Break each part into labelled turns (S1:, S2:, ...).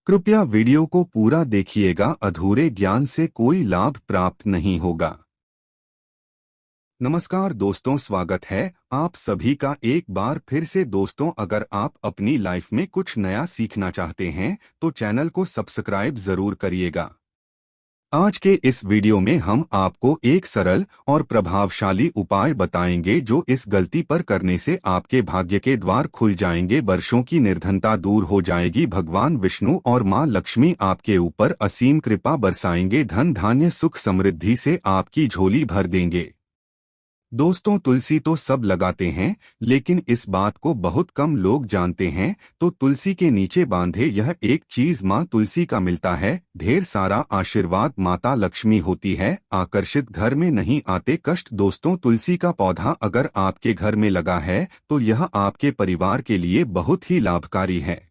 S1: कृपया वीडियो को पूरा देखिएगा, अधूरे ज्ञान से कोई लाभ प्राप्त नहीं होगा। नमस्कार दोस्तों, स्वागत है आप सभी का एक बार फिर से। दोस्तों, अगर आप अपनी लाइफ में कुछ नया सीखना चाहते हैं तो चैनल को सब्सक्राइब जरूर करिएगा। आज के इस वीडियो में हम आपको एक सरल और प्रभावशाली उपाय बताएंगे जो इस गलती पर करने से आपके भाग्य के द्वार खुल जाएंगे, वर्षों की निर्धनता दूर हो जाएगी, भगवान विष्णु और मां लक्ष्मी आपके ऊपर असीम कृपा बरसाएंगे, धन धान्य सुख समृद्धि से आपकी झोली भर देंगे। दोस्तों, तुलसी तो सब लगाते हैं, लेकिन इस बात को बहुत कम लोग जानते हैं। तो तुलसी के नीचे बांधे यह एक चीज माँ तुलसी का मिलता है, ढेर सारा आशीर्वाद माता लक्ष्मी होती है, आकर्षित घर में नहीं आते कष्ट। दोस्तों, तुलसी का पौधा अगर आपके घर में लगा है तो यह आपके परिवार के लिए बहुत ही लाभकारी है।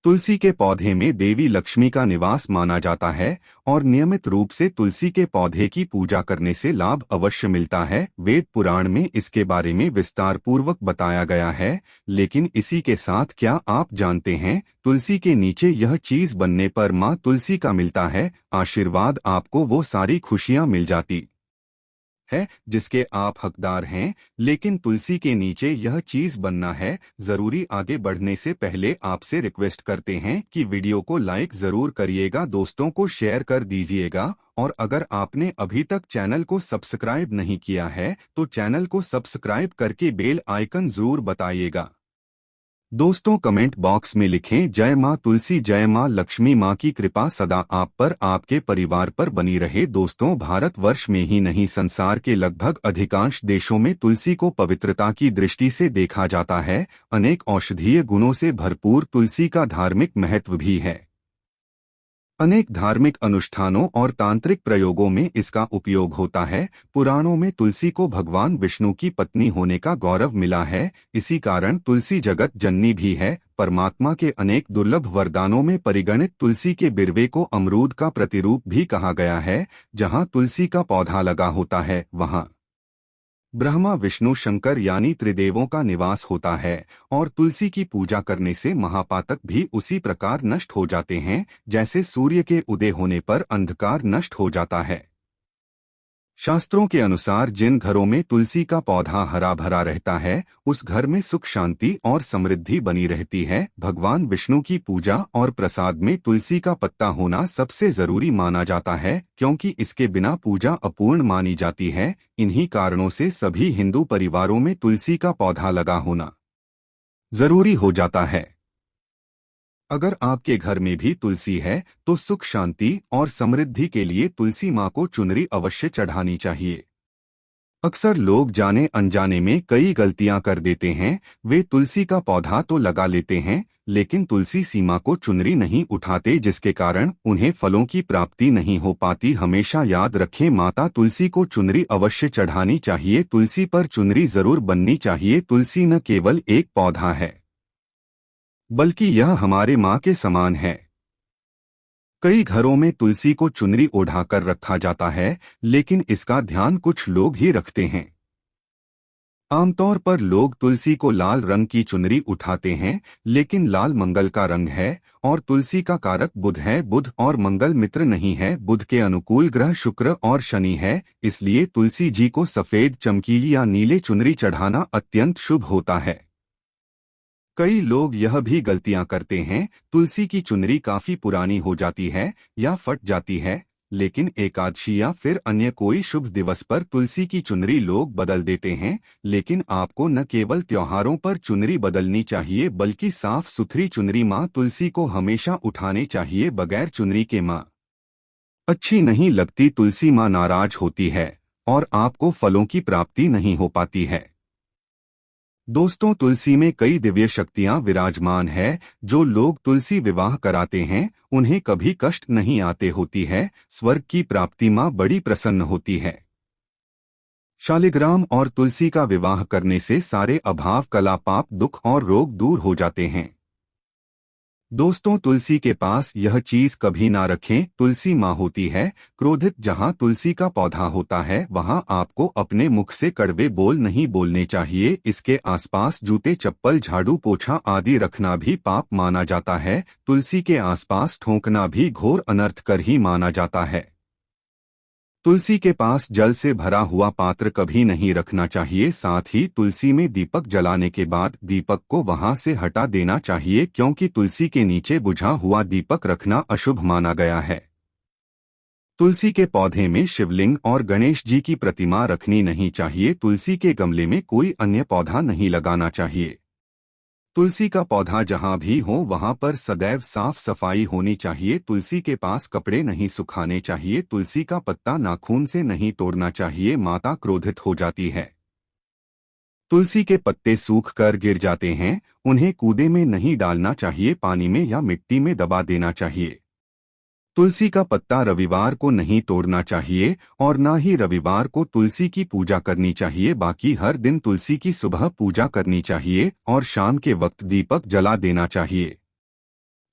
S1: तुलसी के पौधे में देवी लक्ष्मी का निवास माना जाता है और नियमित रूप से तुलसी के पौधे की पूजा करने से लाभ अवश्य मिलता है। वेद पुराण में इसके बारे में विस्तार पूर्वक बताया गया है। लेकिन इसी के साथ क्या आप जानते हैं, तुलसी के नीचे यह चीज बनने पर माँ तुलसी का मिलता है आशीर्वाद, आपको वो सारी खुशियाँ मिल जाती है जिसके आप हकदार हैं। लेकिन तुलसी के नीचे यह चीज बनना है जरूरी। आगे बढ़ने से पहले आपसे रिक्वेस्ट करते हैं कि वीडियो को लाइक जरूर करिएगा, दोस्तों को शेयर कर दीजिएगा, और अगर आपने अभी तक चैनल को सब्सक्राइब नहीं किया है तो चैनल को सब्सक्राइब करके बेल आइकन जरूर बताइएगा। दोस्तों, कमेंट बॉक्स में लिखें जय मां तुलसी, जय मां लक्ष्मी, मां की कृपा सदा आप पर आपके परिवार पर बनी रहे। दोस्तों, भारतवर्ष में ही नहीं संसार के लगभग अधिकांश देशों में तुलसी को पवित्रता की दृष्टि से देखा जाता है। अनेक औषधीय गुणों से भरपूर तुलसी का धार्मिक महत्व भी है। अनेक धार्मिक अनुष्ठानों और तांत्रिक प्रयोगों में इसका उपयोग होता है। पुराणों में तुलसी को भगवान विष्णु की पत्नी होने का गौरव मिला है। इसी कारण तुलसी जगत जननी भी है। परमात्मा के अनेक दुर्लभ वरदानों में परिगणित तुलसी के बिरवे को अमरूद का प्रतिरूप भी कहा गया है। जहाँ तुलसी का पौधा लगा होता है वहाँ ब्रह्मा विष्णु शंकर यानी त्रिदेवों का निवास होता है। और तुलसी की पूजा करने से महापातक भी उसी प्रकार नष्ट हो जाते हैं जैसे सूर्य के उदय होने पर अंधकार नष्ट हो जाता है। शास्त्रों के अनुसार जिन घरों में तुलसी का पौधा हरा भरा रहता है उस घर में सुख शांति और समृद्धि बनी रहती है। भगवान विष्णु की पूजा और प्रसाद में तुलसी का पत्ता होना सबसे जरूरी माना जाता है, क्योंकि इसके बिना पूजा अपूर्ण मानी जाती है। इन्हीं कारणों से सभी हिंदू परिवारों में तुलसी का पौधा लगा होना जरूरी हो जाता है। अगर आपके घर में भी तुलसी है तो सुख शांति और समृद्धि के लिए तुलसी माँ को चुनरी अवश्य चढ़ानी चाहिए। अक्सर लोग जाने अनजाने में कई गलतियां कर देते हैं। वे तुलसी का पौधा तो लगा लेते हैं लेकिन तुलसी सीमा को चुनरी नहीं उठाते, जिसके कारण उन्हें फलों की प्राप्ति नहीं हो पाती। हमेशा याद रखें, माता तुलसी को चुनरी अवश्य चढ़ानी चाहिए, तुलसी पर चुनरी जरूर बननी चाहिए। तुलसी न केवल एक पौधा है बल्कि यह हमारे माँ के समान है। कई घरों में तुलसी को चुनरी ओढ़ाकर रखा जाता है, लेकिन इसका ध्यान कुछ लोग ही रखते हैं। आमतौर पर लोग तुलसी को लाल रंग की चुनरी उठाते हैं, लेकिन लाल मंगल का रंग है और तुलसी का कारक बुध है। बुध और मंगल मित्र नहीं है। बुध के अनुकूल ग्रह शुक्र और शनि है, इसलिए तुलसी जी को सफेद चमकीली या नीले चुनरी चढ़ाना अत्यंत शुभ होता है। कई लोग यह भी गलतियां करते हैं, तुलसी की चुनरी काफी पुरानी हो जाती है या फट जाती है, लेकिन एकादशी या फिर अन्य कोई शुभ दिवस पर तुलसी की चुनरी लोग बदल देते हैं। लेकिन आपको न केवल त्योहारों पर चुनरी बदलनी चाहिए बल्कि साफ सुथरी चुनरी माँ तुलसी को हमेशा उठाने चाहिए। बगैर चुनरी के माँ अच्छी नहीं लगती, तुलसी माँ नाराज होती है और आपको फलों की प्राप्ति नहीं हो पाती है। दोस्तों, तुलसी में कई दिव्य शक्तियां विराजमान है। जो लोग तुलसी विवाह कराते हैं उन्हें कभी कष्ट नहीं आते होती है। स्वर्ग की प्राप्ति मां बड़ी प्रसन्न होती है। शालिग्राम और तुलसी का विवाह करने से सारे अभाव कला पाप दुख और रोग दूर हो जाते हैं। दोस्तों, तुलसी के पास यह चीज कभी ना रखें। तुलसी माँ होती है क्रोधित। जहाँ तुलसी का पौधा होता है वहाँ आपको अपने मुख से कड़वे बोल नहीं बोलने चाहिए। इसके आसपास जूते, चप्पल, झाड़ू, पोछा आदि रखना भी पाप माना जाता है। तुलसी के आसपास ठोंकना भी घोर अनर्थ कर ही माना जाता है। तुलसी के पास जल से भरा हुआ पात्र कभी नहीं रखना चाहिए। साथ ही तुलसी में दीपक जलाने के बाद दीपक को वहां से हटा देना चाहिए, क्योंकि तुलसी के नीचे बुझा हुआ दीपक रखना अशुभ माना गया है। तुलसी के पौधे में शिवलिंग और गणेश जी की प्रतिमा रखनी नहीं चाहिए। तुलसी के गमले में कोई अन्य पौधा नहीं लगाना चाहिए। तुलसी का पौधा जहाँ भी हो वहाँ पर सदैव साफ सफाई होनी चाहिए। तुलसी के पास कपड़े नहीं सुखाने चाहिए। तुलसी का पत्ता नाखून से नहीं तोड़ना चाहिए, माता क्रोधित हो जाती है। तुलसी के पत्ते सूख कर गिर जाते हैं, उन्हें कूदे में नहीं डालना चाहिए, पानी में या मिट्टी में दबा देना चाहिए। तुलसी का पत्ता रविवार को नहीं तोड़ना चाहिए और ना ही रविवार को तुलसी की पूजा करनी चाहिए। बाकी हर दिन तुलसी की सुबह पूजा करनी चाहिए और शाम के वक्त दीपक जला देना चाहिए।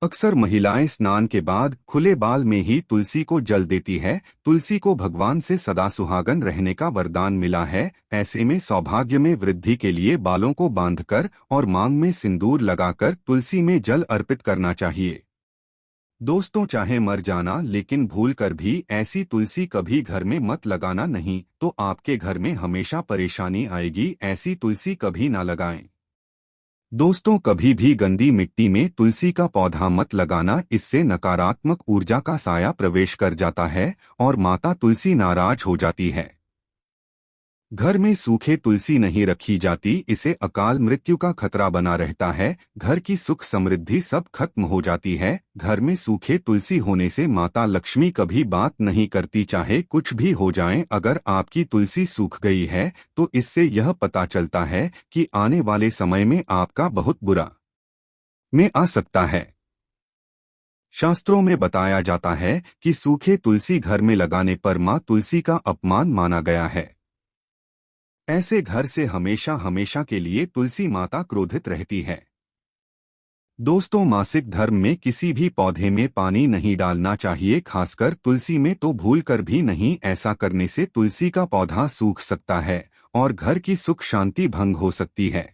S1: अक्सर महिलाएं स्नान के बाद खुले बाल में ही तुलसी को जल देती है। तुलसी को भगवान से सदा सुहागन रहने का वरदान मिला है। ऐसे में सौभाग्य में वृद्धि के लिए बालों को बांधकर और मांग में सिंदूर लगाकर तुलसी में जल अर्पित करना चाहिए। दोस्तों, चाहे मर जाना लेकिन भूल कर भी ऐसी तुलसी कभी घर में मत लगाना, नहीं तो आपके घर में हमेशा परेशानी आएगी। ऐसी तुलसी कभी ना लगाएं। दोस्तों, कभी भी गंदी मिट्टी में तुलसी का पौधा मत लगाना। इससे नकारात्मक ऊर्जा का साया प्रवेश कर जाता है और माता तुलसी नाराज हो जाती है। घर में सूखे तुलसी नहीं रखी जाती, इसे अकाल मृत्यु का खतरा बना रहता है। घर की सुख समृद्धि सब खत्म हो जाती है। घर में सूखे तुलसी होने से माता लक्ष्मी कभी बात नहीं करती, चाहे कुछ भी हो जाए। अगर आपकी तुलसी सूख गई है तो इससे यह पता चलता है कि आने वाले समय में आपका बहुत बुरा में आ सकता है। शास्त्रों में बताया जाता है कि सूखे तुलसी घर में लगाने पर मां तुलसी का अपमान माना गया है। ऐसे घर से हमेशा हमेशा के लिए तुलसी माता क्रोधित रहती है। दोस्तों, मासिक धर्म में किसी भी पौधे में पानी नहीं डालना चाहिए, खासकर तुलसी में तो भूल कर भी नहीं। ऐसा करने से तुलसी का पौधा सूख सकता है और घर की सुख शांति भंग हो सकती है।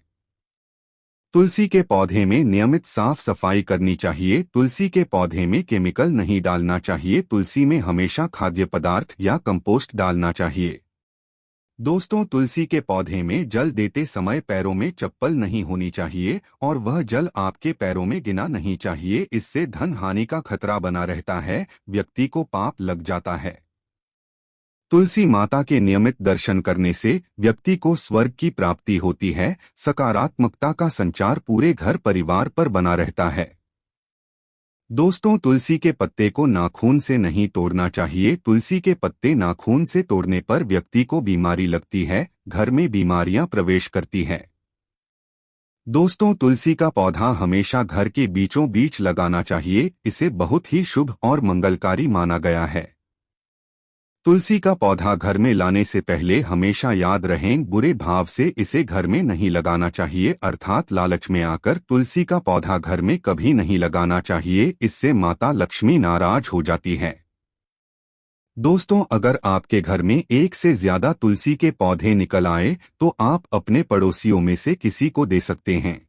S1: तुलसी के पौधे में नियमित साफ सफाई करनी चाहिए। तुलसी के पौधे में केमिकल नहीं डालना चाहिए। तुलसी में हमेशा खाद्य पदार्थ या कंपोस्ट डालना चाहिए। दोस्तों, तुलसी के पौधे में जल देते समय पैरों में चप्पल नहीं होनी चाहिए और वह जल आपके पैरों में गिना नहीं चाहिए। इससे धन हानि का खतरा बना रहता है, व्यक्ति को पाप लग जाता है। तुलसी माता के नियमित दर्शन करने से व्यक्ति को स्वर्ग की प्राप्ति होती है। सकारात्मकता का संचार पूरे घर परिवार पर बना रहता है। दोस्तों, तुलसी के पत्ते को नाखून से नहीं तोड़ना चाहिए। तुलसी के पत्ते नाखून से तोड़ने पर व्यक्ति को बीमारी लगती है, घर में बीमारियां प्रवेश करती है। दोस्तों, तुलसी का पौधा हमेशा घर के बीचों बीच लगाना चाहिए। इसे बहुत ही शुभ और मंगलकारी माना गया है। तुलसी का पौधा घर में लाने से पहले हमेशा याद रहें, बुरे भाव से इसे घर में नहीं लगाना चाहिए, अर्थात लालच में आकर तुलसी का पौधा घर में कभी नहीं लगाना चाहिए। इससे माता लक्ष्मी नाराज हो जाती है। दोस्तों, अगर आपके घर में एक से ज्यादा तुलसी के पौधे निकल आए तो आप अपने पड़ोसियों में से किसी को दे सकते हैं।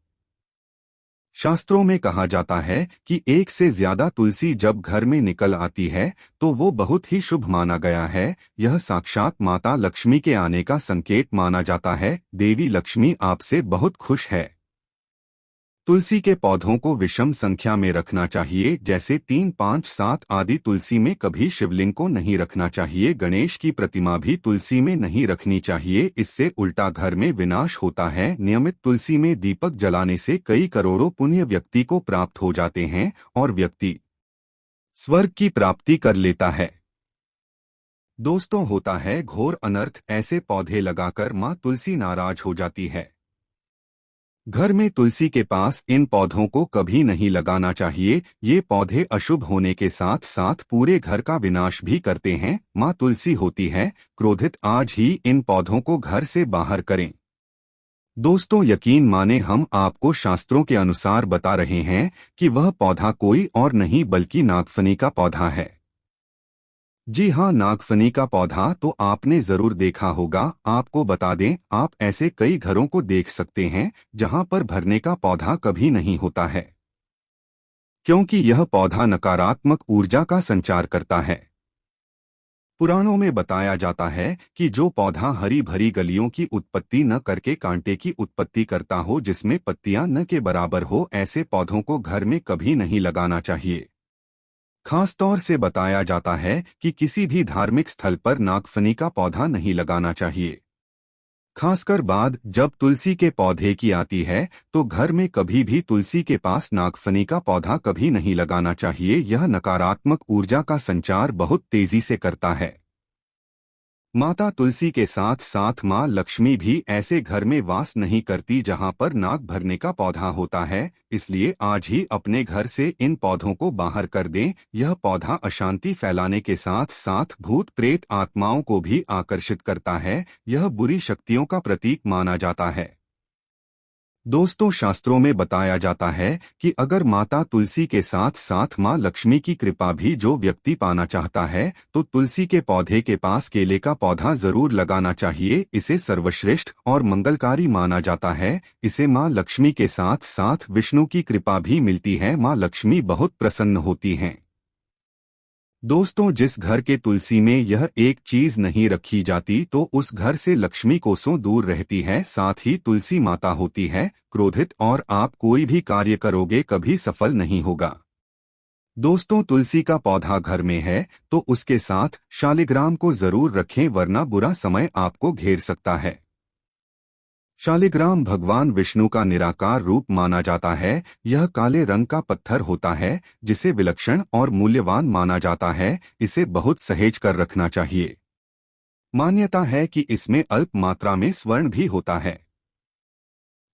S1: शास्त्रों में कहा जाता है कि एक से ज्यादा तुलसी जब घर में निकल आती है तो वो बहुत ही शुभ माना गया है। यह साक्षात माता लक्ष्मी के आने का संकेत माना जाता है। देवी लक्ष्मी आपसे बहुत खुश है। तुलसी के पौधों को विषम संख्या में रखना चाहिए, जैसे 3, 5, 7 आदि। तुलसी में कभी शिवलिंग को नहीं रखना चाहिए। गणेश की प्रतिमा भी तुलसी में नहीं रखनी चाहिए, इससे उल्टा घर में विनाश होता है। नियमित तुलसी में दीपक जलाने से कई करोड़ों पुण्य व्यक्ति को प्राप्त हो जाते हैं और व्यक्ति स्वर्ग की प्राप्ति कर लेता है। दोस्तों, होता है घोर अनर्थ। ऐसे पौधे लगाकर मां तुलसी नाराज हो जाती है। घर में तुलसी के पास इन पौधों को कभी नहीं लगाना चाहिए। ये पौधे अशुभ होने के साथ साथ पूरे घर का विनाश भी करते हैं। मां तुलसी होती है क्रोधित। आज ही इन पौधों को घर से बाहर करें। दोस्तों, यकीन माने हम आपको शास्त्रों के अनुसार बता रहे हैं कि वह पौधा कोई और नहीं बल्कि नागफनी का पौधा है। जी हाँ, नागफनी का पौधा तो आपने जरूर देखा होगा। आपको बता दें, आप ऐसे कई घरों को देख सकते हैं जहां पर भरने का पौधा कभी नहीं होता है, क्योंकि यह पौधा नकारात्मक ऊर्जा का संचार करता है। पुराणों में बताया जाता है कि जो पौधा हरी भरी गलियों की उत्पत्ति न करके कांटे की उत्पत्ति करता हो, जिसमें पत्तियां न के बराबर हो, ऐसे पौधों को घर में कभी नहीं लगाना चाहिए। खास तौर से बताया जाता है कि किसी भी धार्मिक स्थल पर नागफनी का पौधा नहीं लगाना चाहिए। खासकर बाद जब तुलसी के पौधे की आती है, तो घर में कभी भी तुलसी के पास नागफनी का पौधा कभी नहीं लगाना चाहिए। यह नकारात्मक ऊर्जा का संचार बहुत तेजी से करता है। माता तुलसी के साथ साथ माँ लक्ष्मी भी ऐसे घर में वास नहीं करती जहाँ पर नाग भरने का पौधा होता है। इसलिए आज ही अपने घर से इन पौधों को बाहर कर दें। यह पौधा अशांति फैलाने के साथ साथ भूत प्रेत आत्माओं को भी आकर्षित करता है। यह बुरी शक्तियों का प्रतीक माना जाता है। दोस्तों, शास्त्रों में बताया जाता है कि अगर माता तुलसी के साथ साथ माँ लक्ष्मी की कृपा भी जो व्यक्ति पाना चाहता है, तो तुलसी के पौधे के पास केले का पौधा जरूर लगाना चाहिए। इसे सर्वश्रेष्ठ और मंगलकारी माना जाता है। इसे माँ लक्ष्मी के साथ साथ विष्णु की कृपा भी मिलती है। माँ लक्ष्मी बहुत प्रसन्न होती हैं। दोस्तों, जिस घर के तुलसी में यह एक चीज नहीं रखी जाती, तो उस घर से लक्ष्मी कोसों दूर रहती है। साथ ही तुलसी माता होती है क्रोधित, और आप कोई भी कार्य करोगे कभी सफल नहीं होगा। दोस्तों, तुलसी का पौधा घर में है तो उसके साथ शालिग्राम को जरूर रखें, वरना बुरा समय आपको घेर सकता है। शालिग्राम भगवान विष्णु का निराकार रूप माना जाता है। यह काले रंग का पत्थर होता है जिसे विलक्षण और मूल्यवान माना जाता है। इसे बहुत सहेज कर रखना चाहिए। मान्यता है कि इसमें अल्प मात्रा में स्वर्ण भी होता है।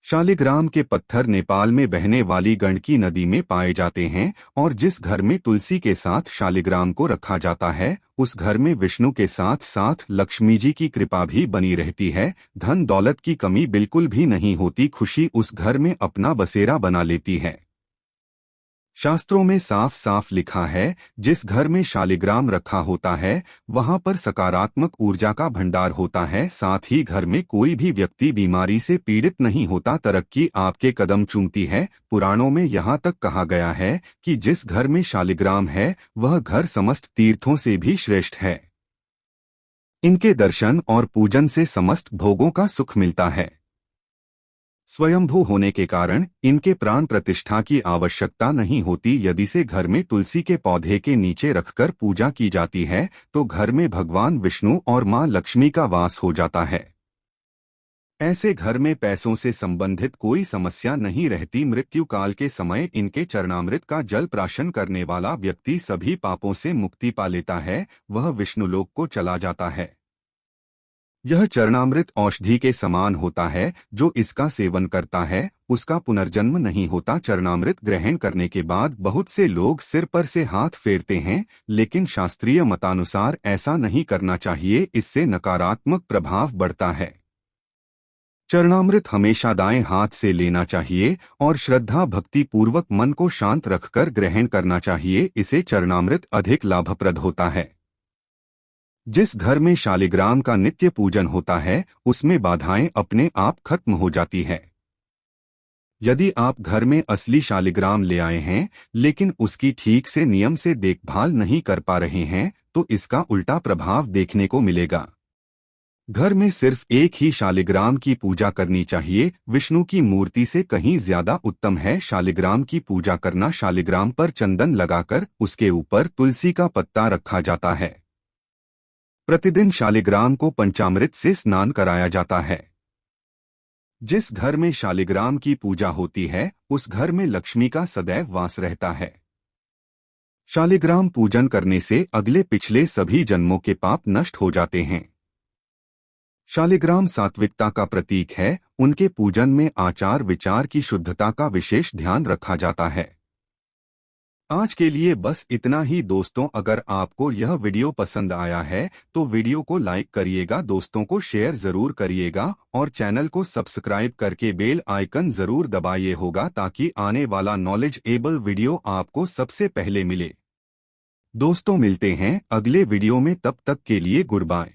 S1: शालिग्राम के पत्थर नेपाल में बहने वाली गंडकी नदी में पाए जाते हैं, और जिस घर में तुलसी के साथ शालिग्राम को रखा जाता है, उस घर में विष्णु के साथ साथ लक्ष्मी जी की कृपा भी बनी रहती है। धन दौलत की कमी बिल्कुल भी नहीं होती। खुशी उस घर में अपना बसेरा बना लेती है। शास्त्रों में साफ साफ लिखा है, जिस घर में शालिग्राम रखा होता है वहां पर सकारात्मक ऊर्जा का भंडार होता है। साथ ही घर में कोई भी व्यक्ति बीमारी से पीड़ित नहीं होता। तरक्की आपके कदम चूमती है। पुराणों में यहाँ तक कहा गया है कि जिस घर में शालिग्राम है वह घर समस्त तीर्थों से भी श्रेष्ठ है। इनके दर्शन और पूजन से समस्त भोगों का सुख मिलता है। स्वयंभू होने के कारण इनके प्राण प्रतिष्ठा की आवश्यकता नहीं होती। यदि से घर में तुलसी के पौधे के नीचे रखकर पूजा की जाती है, तो घर में भगवान विष्णु और मां लक्ष्मी का वास हो जाता है। ऐसे घर में पैसों से संबंधित कोई समस्या नहीं रहती। मृत्यु काल के समय इनके चरणामृत का जल प्राशन करने वाला व्यक्ति सभी पापों से मुक्ति पा लेता है। वह विष्णुलोक को चला जाता है। यह चरणामृत औषधि के समान होता है। जो इसका सेवन करता है उसका पुनर्जन्म नहीं होता। चरणामृत ग्रहण करने के बाद बहुत से लोग सिर पर से हाथ फेरते हैं, लेकिन शास्त्रीय मतानुसार ऐसा नहीं करना चाहिए। इससे नकारात्मक प्रभाव बढ़ता है। चरणामृत हमेशा दाएं हाथ से लेना चाहिए और श्रद्धा भक्ति पूर्वक मन को शांत रखकर ग्रहण करना चाहिए। इसे चरणामृत अधिक लाभप्रद होता है। जिस घर में शालिग्राम का नित्य पूजन होता है उसमें बाधाएं अपने आप खत्म हो जाती है। यदि आप घर में असली शालिग्राम ले आए हैं लेकिन उसकी ठीक से नियम से देखभाल नहीं कर पा रहे हैं, तो इसका उल्टा प्रभाव देखने को मिलेगा। घर में सिर्फ एक ही शालिग्राम की पूजा करनी चाहिए। विष्णु की मूर्ति से कहीं ज्यादा उत्तम है शालिग्राम की पूजा करना। शालिग्राम पर चंदन लगाकर उसके ऊपर तुलसी का पत्ता रखा जाता है। प्रतिदिन शालिग्राम को पंचामृत से स्नान कराया जाता है। जिस घर में शालिग्राम की पूजा होती है उस घर में लक्ष्मी का सदैव वास रहता है। शालिग्राम पूजन करने से अगले पिछले सभी जन्मों के पाप नष्ट हो जाते हैं। शालिग्राम सात्विकता का प्रतीक है। उनके पूजन में आचार विचार की शुद्धता का विशेष ध्यान रखा जाता है। आज के लिए बस इतना ही दोस्तों। अगर आपको यह वीडियो पसंद आया है तो वीडियो को लाइक करिएगा, दोस्तों को शेयर जरूर करिएगा और चैनल को सब्सक्राइब करके बेल आइकन जरूर दबाइए होगा, ताकि आने वाला नॉलेज एबल वीडियो आपको सबसे पहले मिले। दोस्तों मिलते हैं अगले वीडियो में, तब तक के लिए गुड बाय।